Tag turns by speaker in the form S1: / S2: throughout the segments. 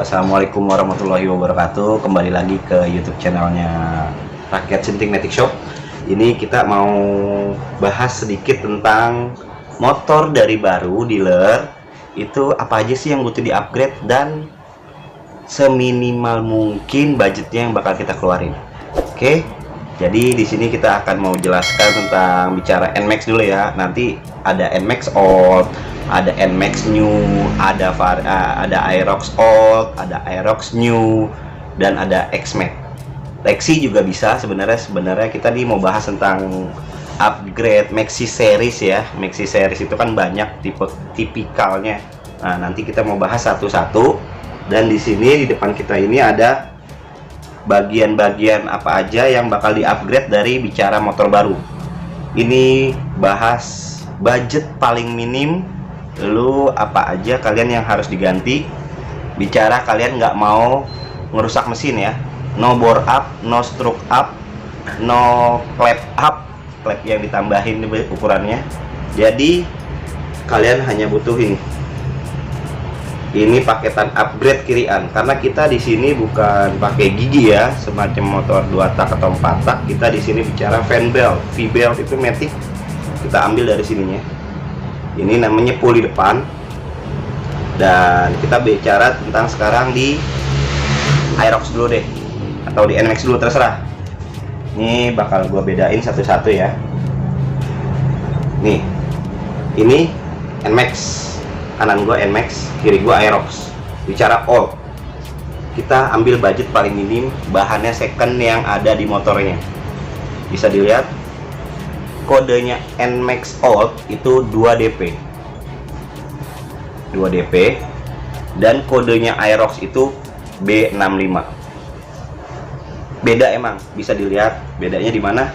S1: Assalamualaikum warahmatullahi wabarakatuh. Kembali lagi ke YouTube channelnya Rakyat Sinting Matic Shop. Ini kita mau bahas sedikit tentang motor dari baru dealer. Itu apa aja sih yang butuh di upgrade dan seminimal mungkin budgetnya yang bakal kita keluarin. Oke. Jadi di sini kita akan mau jelaskan tentang bicara NMAX dulu ya. Nanti ada NMAX Old, ada NMAX New, ada Aerox Old, ada Aerox New, dan ada X-Max. Lexi juga bisa sebenarnya kita nih mau bahas tentang upgrade Maxi series ya. Maxi series itu kan banyak tipikalnya. Nah, nanti kita mau bahas satu-satu. Dan di sini di depan kita ini ada bagian-bagian apa aja yang bakal di-upgrade dari bicara motor baru. Ini bahas budget paling minim, lalu apa aja kalian yang harus diganti. Bicara kalian nggak mau ngerusak mesin ya. No bore up, no stroke up, no clap up, clap yang ditambahin ukurannya. Jadi kalian hanya butuh ini paketan upgrade kirian, karena kita di sini bukan pakai gigi ya, semacam motor 2 tak atau 4 tak. Kita di sini bicara fan belt, V-belt itu Matic kita ambil dari sininya. Ini namanya puli depan. Dan kita bicara tentang sekarang di Aerox dulu deh, atau di NMAX dulu, terserah. Ini bakal gue bedain satu-satu ya. Nih, ini NMAX, kanan gua NMAX, kiri gua Aerox. Bicara old, kita ambil budget paling minim, bahannya second yang ada di motornya. Bisa dilihat kodenya NMAX old itu 2DP 2DP, dan kodenya Aerox itu B65. Beda emang, bisa dilihat bedanya di mana.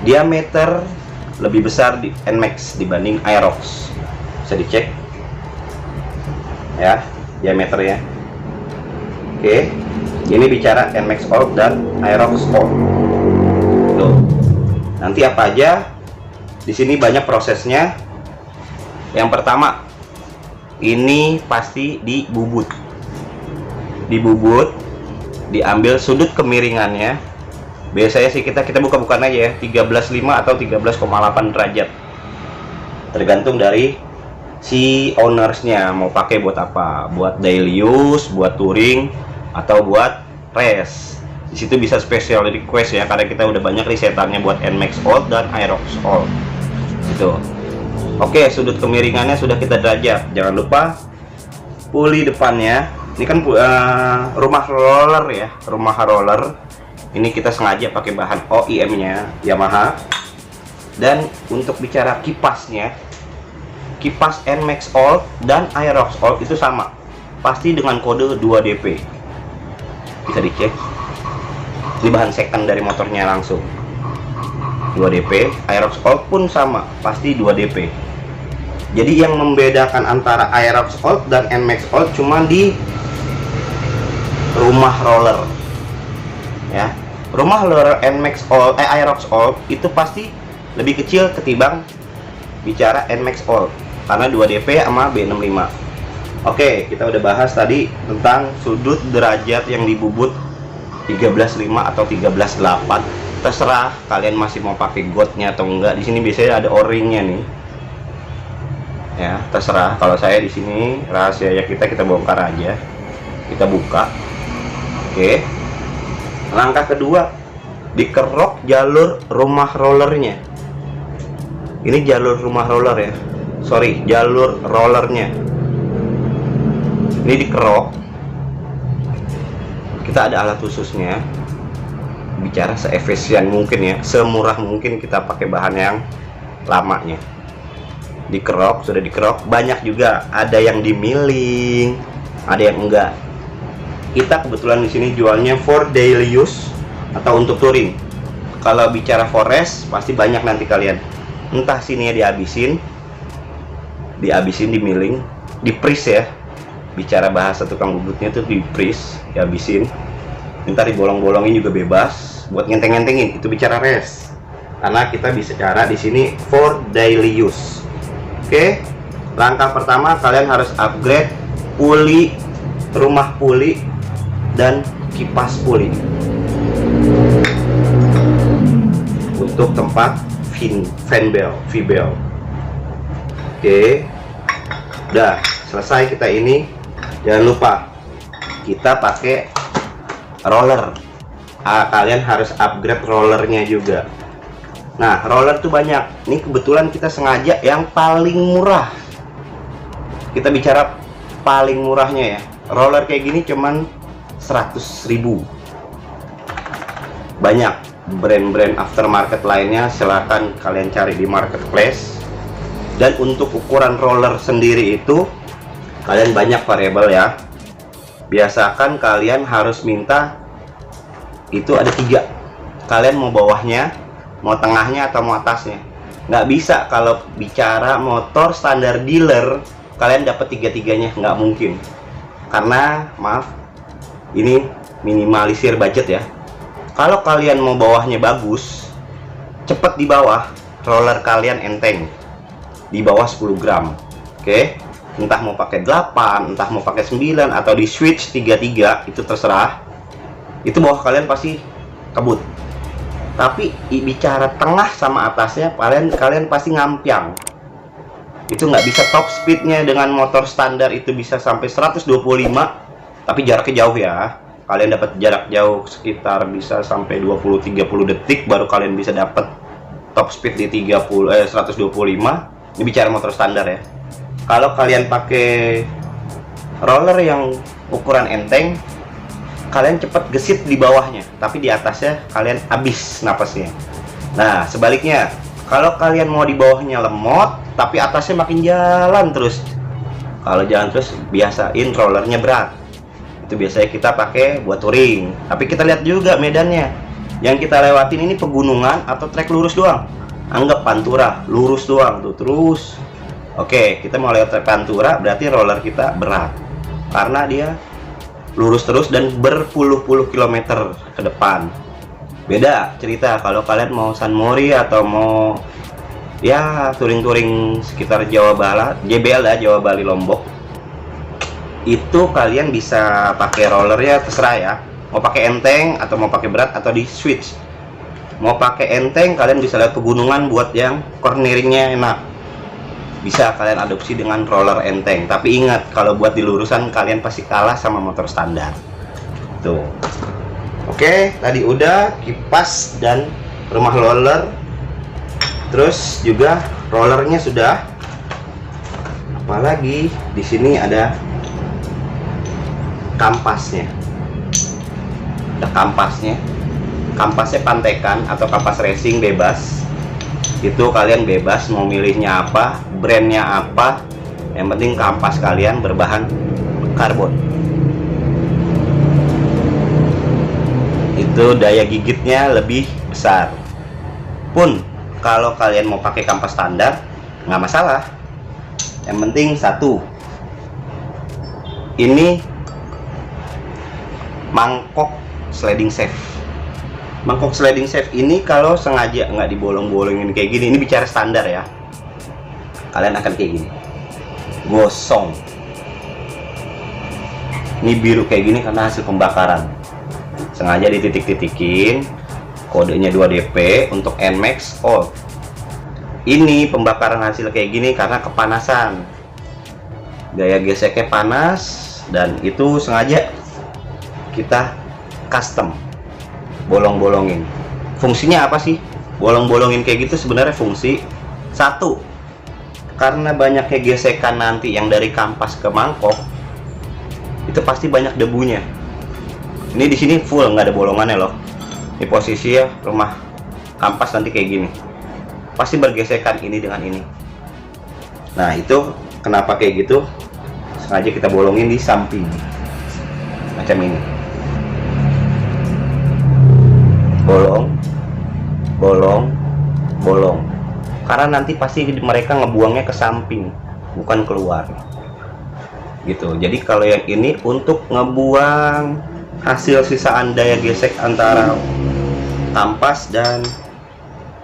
S1: Diameter lebih besar di NMAX dibanding Aerox. Bisa dicek ya diameternya. Oke, ini bicara NMAX Old dan Aerox Old. Tuh, nanti apa aja di sini banyak prosesnya. Yang pertama, ini pasti dibubut, diambil sudut kemiringannya. Biasanya sih kita buka-bukaan aja ya, 13,5 atau 13,8 derajat, tergantung dari si ownersnya mau pakai buat apa, buat daily use, buat touring, atau buat race. Di situ bisa special request ya, karena kita udah banyak risetannya buat NMAX Old dan Aerox Old gitu. Oke, sudut kemiringannya sudah kita derajat. Jangan lupa puli depannya. Ini kan rumah roller ya, rumah roller. Ini kita sengaja pakai bahan OEM nya Yamaha. Dan untuk bicara kipasnya, kipas NMAX Old dan Aerox Old itu sama, pasti dengan kode 2DP. Bisa dicek. Ini bahan second dari motornya langsung 2DP. Aerox Old pun sama, pasti 2DP. Jadi yang membedakan antara Aerox Old dan NMAX Old cuma di rumah roller ya. Rumah roller NMAX Old, Aerox Old itu pasti lebih kecil ketimbang bicara NMAX Old, karena 2DP sama B65. Oke, kita udah bahas tadi tentang sudut derajat yang dibubut 13,5 atau 13,8. Terserah kalian masih mau pakai godnya atau enggak. Di sini biasanya ada o-ringnya nih. Ya, terserah. Kalau saya di sini rahasia ya, kita bongkar aja. Kita buka. Oke. Langkah kedua, dikerok jalur rumah rollernya. Ini jalur rumah roller ya. Sorry, jalur rollernya. Ini dikerok. Kita ada alat khususnya. Bicara seefisien mungkin ya, semurah mungkin kita pakai bahan yang lamanya. Dikerok, sudah dikerok. Banyak juga, ada yang dimiling, ada yang enggak. Kita kebetulan di sini jualnya for daily use atau untuk touring. Kalau bicara for race pasti banyak nanti kalian. Entah sini ya dihabisin, dimiling, di-freeze ya. Bicara bahasa tukang bubutnya tuh di-freeze, dihabisin. Ntar dibolong-bolongin juga bebas, buat ngenteng-ngentengin. Itu bicara race. Karena kita bisa cara di sini for daily use. Oke. Langkah pertama kalian harus upgrade puli rumah puli dan kipas puli untuk tempat fan bell, V-bell. Oke, udah selesai kita ini. Jangan lupa kita pakai roller. Kalian harus upgrade rollernya juga. Nah, roller tuh banyak. Ini kebetulan kita sengaja yang paling murah. Kita bicara paling murahnya ya. Roller kayak gini cuman 100.000. Banyak brand-brand aftermarket lainnya, silahkan kalian cari di marketplace. Dan untuk ukuran roller sendiri itu kalian banyak variabel ya. Biasakan kalian harus minta itu ada 3. Kalian mau bawahnya, mau tengahnya, atau mau atasnya. Nggak bisa kalau bicara motor standar dealer kalian dapat 3-3-nya, nggak mungkin. Karena maaf, ini minimalisir budget ya. Kalau kalian mau bawahnya bagus, cepet di bawah, roller kalian enteng di bawah 10 gram. Oke, entah mau pakai 8, entah mau pakai 9, atau di switch 33, itu terserah. Itu bawah kalian pasti kebut. Tapi bicara tengah sama atasnya, kalian pasti ngampiang. Itu nggak bisa top speednya dengan motor standar itu bisa sampai 125, tapi jaraknya jauh ya. Kalian dapat jarak jauh sekitar bisa sampai 20-30 detik baru kalian bisa dapat top speed di 125. Ini bicara motor standar ya. Kalau kalian pakai roller yang ukuran enteng, kalian cepat gesit di bawahnya, tapi di atasnya kalian habis napasnya. Nah, sebaliknya, kalau kalian mau di bawahnya lemot, tapi atasnya makin jalan terus. Kalau jalan terus, biasain rollernya berat. Itu biasanya kita pakai buat touring. Tapi kita lihat juga medannya. Yang kita lewatin ini pegunungan atau trek lurus doang. Anggap pantura, lurus doang tuh terus. Oke, kita mau lewat trek pantura, berarti roller kita berat. Karena dia lurus terus dan berpuluh-puluh kilometer ke depan. Beda cerita kalau kalian mau San Mori atau mau ya touring-touring sekitar Jawa Barat, JBL lah, Jawa Bali Lombok. Itu kalian bisa pakai rollernya terserah ya. Mau pakai enteng atau mau pakai berat atau di switch. Mau pakai enteng kalian bisa lihat pegunungan buat yang corneringnya enak. Bisa kalian adopsi dengan roller enteng. Tapi ingat, kalau buat di lurusan kalian pasti kalah sama motor standar. Tuh. Oke, tadi udah kipas dan rumah roller. Terus juga rollernya sudah. Apalagi di sini ada kampasnya. Ada kampasnya. Kampasnya pantekan atau kampas racing bebas. Itu kalian bebas mau milihnya apa, brandnya apa. Yang penting kampas kalian berbahan karbon. Itu daya gigitnya lebih besar. Pun kalau kalian mau pakai kampas standar nggak masalah. Yang penting satu, ini mangkok sliding safe. Mangkok sliding safe ini kalau sengaja nggak dibolong-bolongin kayak gini, ini bicara standar ya, kalian akan kayak gini, gosong. Ini biru kayak gini karena hasil pembakaran, sengaja dititik-titikin, kodenya 2DP untuk NMAX old. Ini pembakaran hasil kayak gini karena kepanasan, gaya geseknya panas, dan itu sengaja kita custom bolong-bolongin. Fungsinya apa sih bolong-bolongin kayak gitu? Sebenarnya fungsi satu, karena banyaknya gesekan nanti yang dari kampas ke mangkok itu pasti banyak debunya. Ini di sini full nggak ada bolongannya loh. Ini posisi ya rumah kampas nanti kayak gini, pasti bergesekan ini dengan ini. Nah itu kenapa kayak gitu, sengaja kita bolongin di samping macam ini. Bolong, bolong, bolong. Karena nanti pasti mereka ngebuangnya ke samping, bukan keluar. Gitu. Jadi kalau yang ini untuk ngebuang hasil sisaan daya gesek antara kampas dan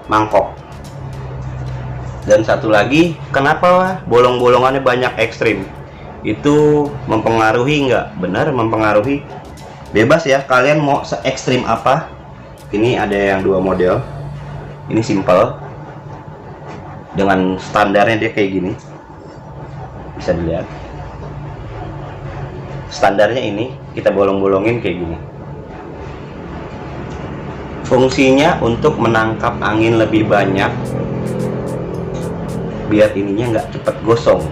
S1: mangkok. Dan satu lagi, kenapa bolong-bolongannya banyak ekstrim? itu mempengaruhi nggak? Benar mempengaruhi. Bebas ya, kalian mau se ekstrim apa. Ini ada yang 2 model. Ini simple, dengan standarnya dia kayak gini, bisa dilihat standarnya. Ini kita bolong-bolongin kayak gini. Fungsinya untuk menangkap angin lebih banyak, biar ininya nggak cepet gosong.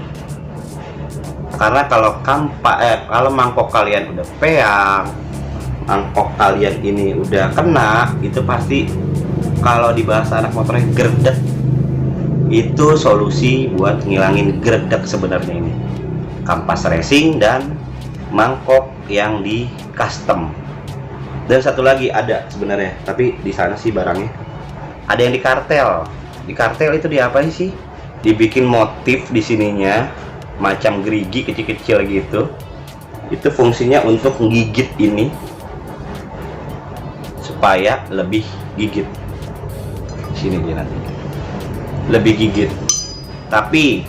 S1: Karena kalau kalau mangkok kalian udah peang, mangkok kalian ini udah kena, itu pasti kalau di bahasa anak motornya gerdek. Itu solusi buat ngilangin gerdek sebenarnya ini. Kampas racing dan mangkok yang di custom. Dan satu lagi ada sebenarnya, tapi di sana sih barangnya ada yang di kartel. Di kartel itu diapain sih? Dibikin motif di sininya macam gerigi kecil-kecil gitu. Itu fungsinya untuk menggigit ini supaya lebih gigit. Sini dia nanti lebih gigit. Tapi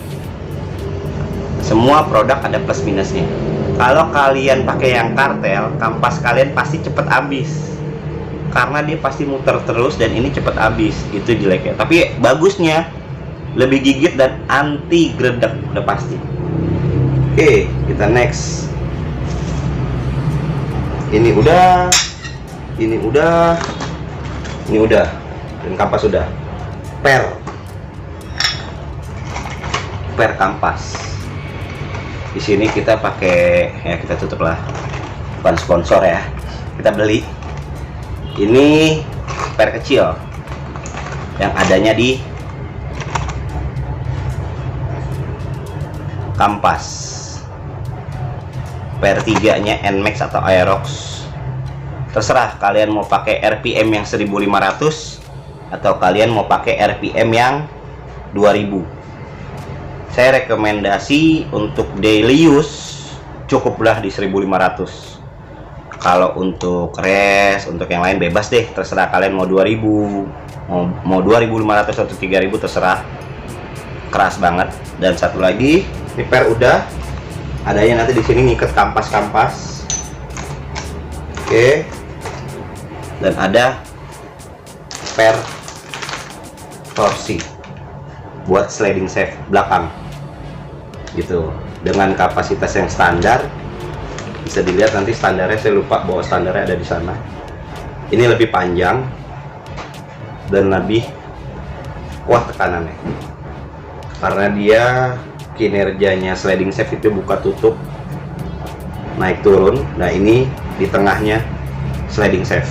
S1: semua produk ada plus minusnya. Kalau kalian pakai yang kartel, kampas kalian pasti cepet habis karena dia pasti muter terus, dan ini cepet habis. Itu jeleknya. Tapi bagusnya lebih gigit dan anti gredek, udah pasti. Oke, kita next. Ini udah, ini udah, ini udah, dan kampas sudah. Per kampas. Di sini kita pakai, ya kita tutup lah, bukan sponsor ya, kita beli. Ini per kecil yang adanya di kampas. Per 3-nya Nmax atau Aerox. Terserah kalian mau pakai RPM yang 1500 atau kalian mau pakai RPM yang 2000. Saya rekomendasi untuk daily use cukuplah di 1500. Kalau untuk race, untuk yang lain bebas deh, terserah kalian mau 2000, mau 2500 atau 3000, terserah. Keras banget. Dan satu lagi, ini per udah adanya, nanti di sini ngikat kampas-kampas. Oke. Dan ada per torsi buat sliding shaft belakang gitu, dengan kapasitas yang standar. Bisa dilihat nanti standarnya, saya lupa bahwa standarnya ada di sana. Ini lebih panjang dan lebih kuat tekanannya karena dia kinerjanya sliding shaft itu buka tutup, naik turun. Nah, ini di tengahnya sliding shaft.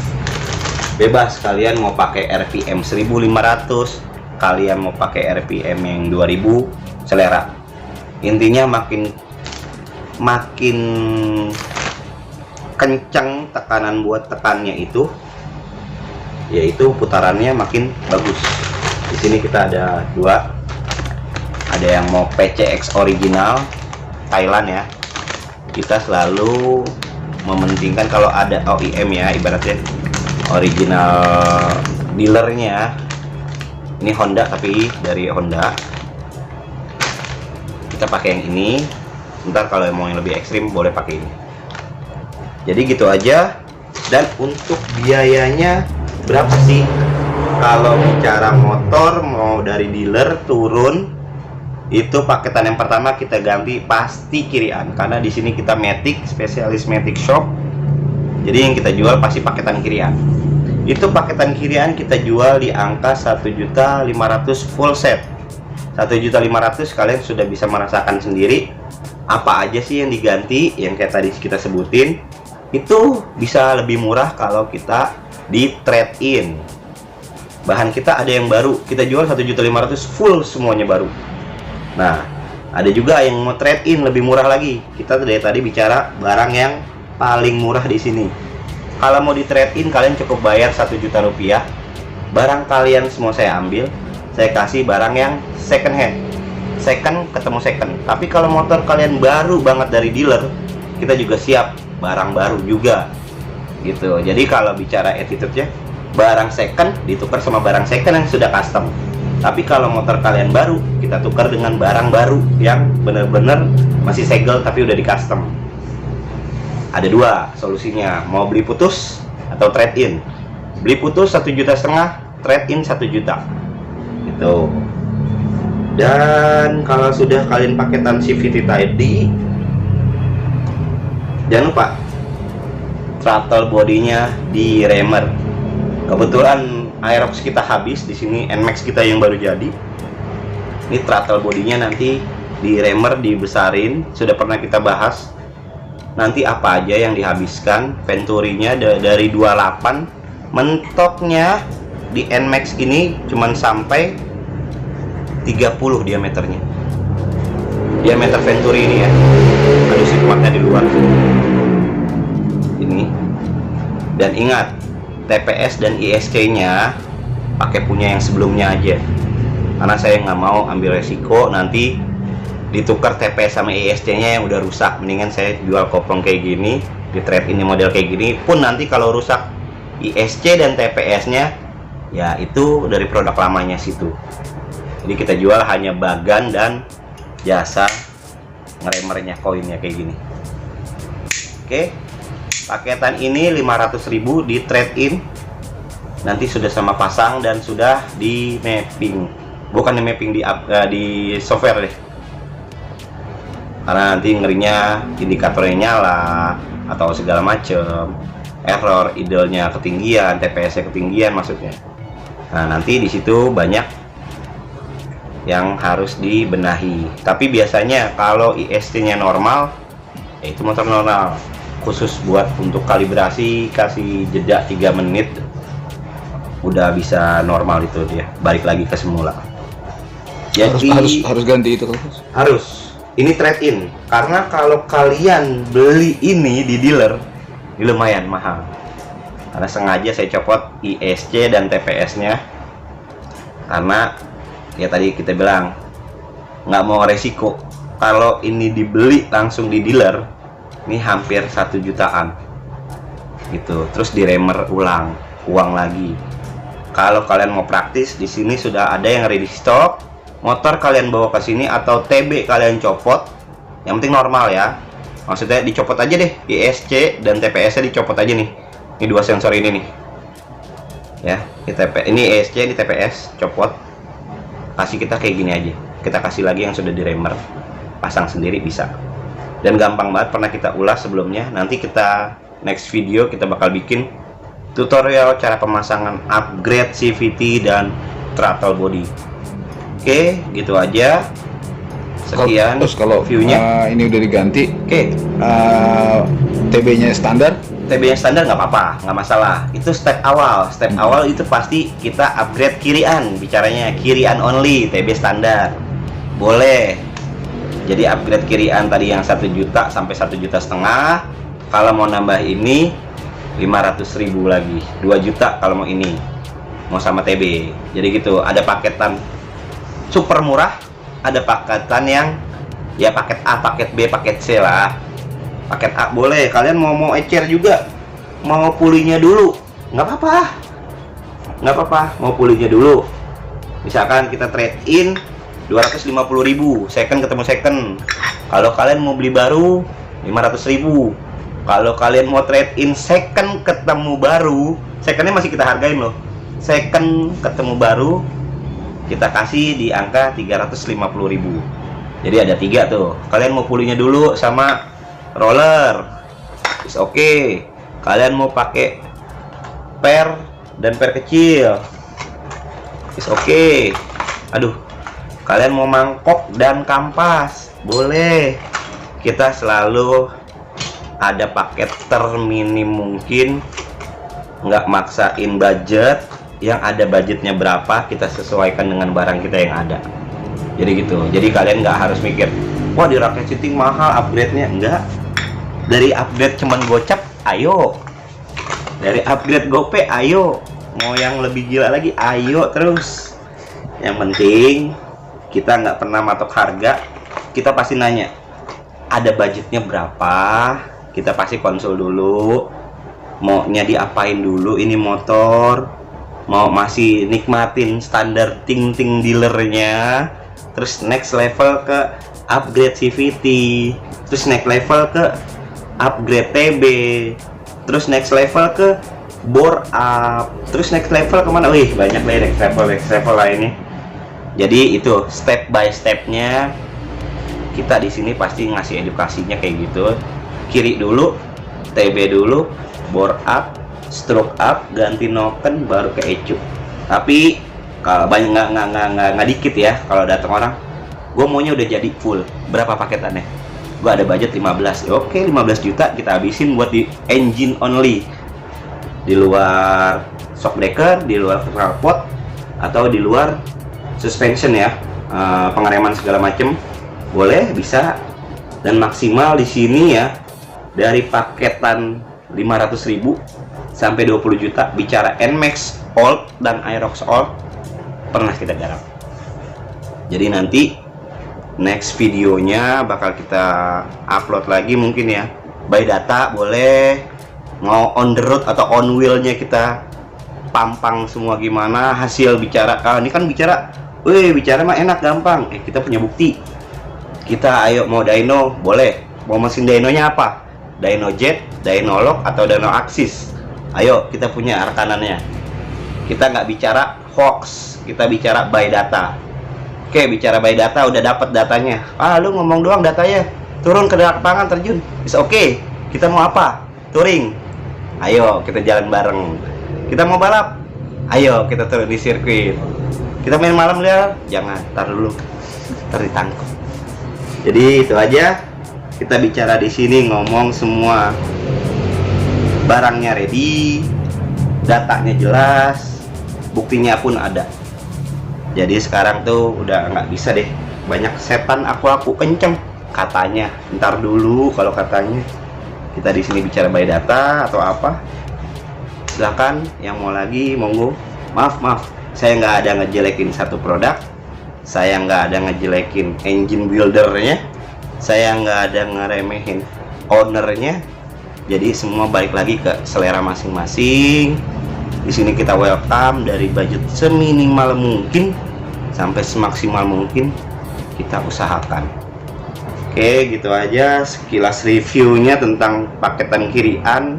S1: Bebas kalian mau pakai RPM 1500, kalian mau pakai RPM yang 2000, selera. Intinya makin kencang tekanan buat tekannya itu, yaitu putarannya makin bagus. Di sini kita ada 2. Ada yang mau PCX original Thailand ya. Kita selalu mementingkan kalau ada OEM ya, ibaratnya original dealernya. Ini Honda, tapi dari Honda. Kita pakai yang ini. Ntar kalau mau yang lebih ekstrim boleh pakai ini. Jadi gitu aja. Dan untuk biayanya berapa sih? Kalau bicara motor mau dari dealer turun, itu paketan yang pertama kita ganti pasti kirian, karena di sini kita Matic, spesialis Matic shop. Jadi yang kita jual pasti paketan kirian. Itu paketan kirian kita jual di angka 1.500.000 full set. 1.500.000 kalian sudah bisa merasakan sendiri apa aja sih yang diganti, yang kayak tadi kita sebutin. Itu bisa lebih murah kalau kita di trade in. Bahan kita ada yang baru, kita jual 1.500.000 full semuanya baru. Nah, ada juga yang mau trade in lebih murah lagi. Kita dari tadi bicara barang yang paling murah di sini. Kalau mau di trade in kalian cukup bayar 1 juta rupiah. Barang kalian semua saya ambil, saya kasih barang yang second hand. Second ketemu second. Tapi kalau motor kalian baru banget dari dealer, kita juga siap barang baru juga gitu. Jadi kalau bicara attitude-nya, barang second ditukar sama barang second yang sudah custom. Tapi kalau motor kalian baru, kita tukar dengan barang baru yang bener-bener masih segel tapi udah di custom. Ada dua solusinya, mau beli putus atau trade in. Beli putus 1,5 juta, trade in 1 juta gitu. Dan kalau sudah kalian paketan CVT tadi, jangan lupa throttle bodinya di remer. Kebetulan Aerox kita habis di sini, NMAX kita yang baru jadi. Ini throttle bodinya nanti di remer dibesarin, sudah pernah kita bahas. Nanti apa aja yang dihabiskan, Venturinya dari 28, mentoknya di NMAX ini cuman sampai 30 diameternya. Diameter Venturi ini ya. Aduh, sikmatnya di luar. Ini. Dan ingat, TPS dan ISC-nya pakai punya yang sebelumnya aja. Karena saya nggak mau ambil resiko nanti ditukar TPS sama ISC-nya yang udah rusak. Mendingan saya jual kopong kayak gini, di trade ini model kayak gini. Pun nanti kalau rusak ISC dan TPS-nya, ya itu dari produk lamanya situ. Jadi kita jual hanya bagan dan jasa ngeremernya, koinnya kayak gini. Oke, paketan ini 500.000 di trade in. Nanti sudah sama pasang dan sudah di mapping. Bukan di mapping, di software deh. Karena nanti ngerinya indikatornya nyala atau segala macem, error, idle-nya ketinggian, TPS-nya ketinggian maksudnya. Nah, nanti di situ banyak yang harus dibenahi. Tapi biasanya kalau IST-nya normal, ya itu motor normal. Khusus buat untuk kalibrasi, kasih jeda 3 menit, udah bisa normal itu dia, balik lagi ke semula. Jadi
S2: harus ganti itu
S1: harus. Ini trade in, karena kalau kalian beli ini di dealer, ini lumayan mahal. Karena sengaja saya copot ISC dan TPS-nya, karena ya tadi kita bilang nggak mau resiko. Kalau ini dibeli langsung di dealer, ini hampir 1 jutaan gitu. Terus diremer ulang, uang lagi. Kalau kalian mau praktis, di sini sudah ada yang ready stock. Motor kalian bawa ke sini atau TB kalian copot, yang penting normal ya. Maksudnya dicopot aja deh, ISC dan TPS-nya dicopot aja nih. Ini dua sensor ini nih. Ya, ini ISC, ini TPS, copot. Kasih kita kayak gini aja. Kita kasih lagi yang sudah diremer, pasang sendiri bisa. Dan gampang banget, pernah kita ulas sebelumnya. Nanti kita next video kita bakal bikin tutorial cara pemasangan upgrade CVT dan throttle body. Oke, gitu aja. Sekian.
S2: Terus kalau
S1: viewnya
S2: ini udah diganti,
S1: oke,
S2: TB-nya standar?
S1: TB-nya standar nggak apa-apa, nggak masalah. Itu step awal. Step awal itu pasti kita upgrade kirian. Bicaranya kirian only, TB standar. Boleh. Jadi upgrade kirian tadi yang 1 juta sampai 1,5 juta. Kalau mau nambah ini 500.000 lagi, 2 juta kalau mau ini. Mau sama TB. Jadi gitu, ada paketan super murah, ada paketan yang ya paket A, paket B, paket C lah. Paket A boleh, kalian mau ecer juga, mau pulihnya dulu, nggak apa-apa, mau pulihnya dulu. Misalkan kita trade in 250.000, second ketemu second. Kalau kalian mau beli baru 500.000. Kalau kalian mau trade in second ketemu baru, secondnya masih kita hargain loh. Second ketemu baru kita kasih di angka 350.000. Jadi ada 3 tuh. Kalian mau pulihnya dulu sama roller, oke. Kalian mau pakai per dan per kecil, oke. Aduh, kalian mau mangkok dan kampas, boleh. Kita selalu ada paket terminim mungkin, nggak maksain budget. Yang ada budgetnya berapa, kita sesuaikan dengan barang kita yang ada. Jadi gitu. Jadi kalian nggak harus mikir, wah di Rakyat Cinting mahal upgrade-nya. Enggak. Dari upgrade cuman gocap, ayo. Dari upgrade GoPay, ayo. Mau yang lebih gila lagi, ayo terus. Yang penting kita nggak pernah matok harga. Kita pasti nanya, ada budgetnya berapa? Kita pasti konsul dulu. Maunya diapain dulu ini motor? mau masih nikmatin standar ting-ting dealernya, terus next level ke upgrade CVT, terus next level ke upgrade TB, terus next level ke bore up, terus next level kemana? Wih, banyak lah next level lainnya. Jadi itu step by stepnya, kita di sini pasti ngasih edukasinya kayak gitu. Kiri dulu, TB dulu, bore up, stroke up, ganti noken, baru ke ECU. Tapi kalau banyak nggak dikit ya, kalau datang orang, gue maunya udah jadi full. Berapa paketannya? Gue ada budget 15. Oke, 15 juta kita habisin buat di engine only. Di luar shock breaker, di luar knalpot, atau di luar suspension ya, pengereman segala macem boleh, bisa. Dan maksimal di sini ya dari paketan 500.000 sampai 20 juta, bicara NMAX old dan Aerox old pernah kita garap. Jadi nanti next videonya bakal kita upload lagi mungkin ya, by data boleh, mau on the road atau on wheelnya kita pampang semua gimana, hasil bicara. Ini kan bicara, bicara mah enak gampang, kita punya bukti. Kita ayo mau dyno boleh, mau mesin dynonya apa, dyno jet, dyno lock, atau dyno axis. Ayo kita punya rekanannya. Kita nggak bicara hoax, kita bicara by data. Oke, bicara by data, udah dapat datanya. Lu ngomong doang datanya, turun ke lapangan terjun, bisa. Oke, kita mau apa? Touring. Ayo kita jalan bareng. Kita mau balap, ayo kita turun di sirkuit. Kita main malam lihat, jangan, tar dulu, tar ditangkap. Jadi itu aja, kita bicara di sini, ngomong semua barangnya ready, datanya jelas, buktinya pun ada. Jadi sekarang tuh udah nggak bisa deh, banyak setan aku kenceng katanya. Ntar dulu kalau katanya. Kita di sini bicara by data atau apa, silakan yang mau lagi monggo. Maaf, saya nggak ada ngejelekin satu produk, saya nggak ada ngejelekin engine buildernya, saya nggak ada ngeremehin ownernya. Jadi semua balik lagi ke selera masing-masing. Di sini kita welcome dari budget seminimal mungkin sampai semaksimal mungkin kita usahakan. Oke, gitu aja sekilas reviewnya tentang paketan kirian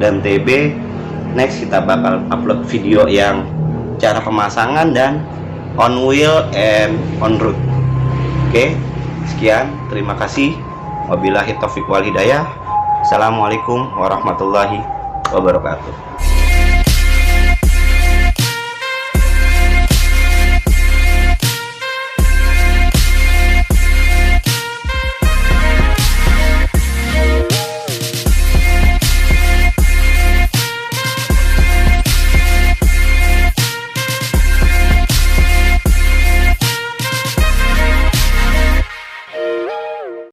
S1: dan TB. Next kita bakal upload video yang cara pemasangan dan on wheel and on road. Oke, sekian, terima kasih. Wabillahi taufiq wal hidayah. Assalamualaikum warahmatullahi wabarakatuh.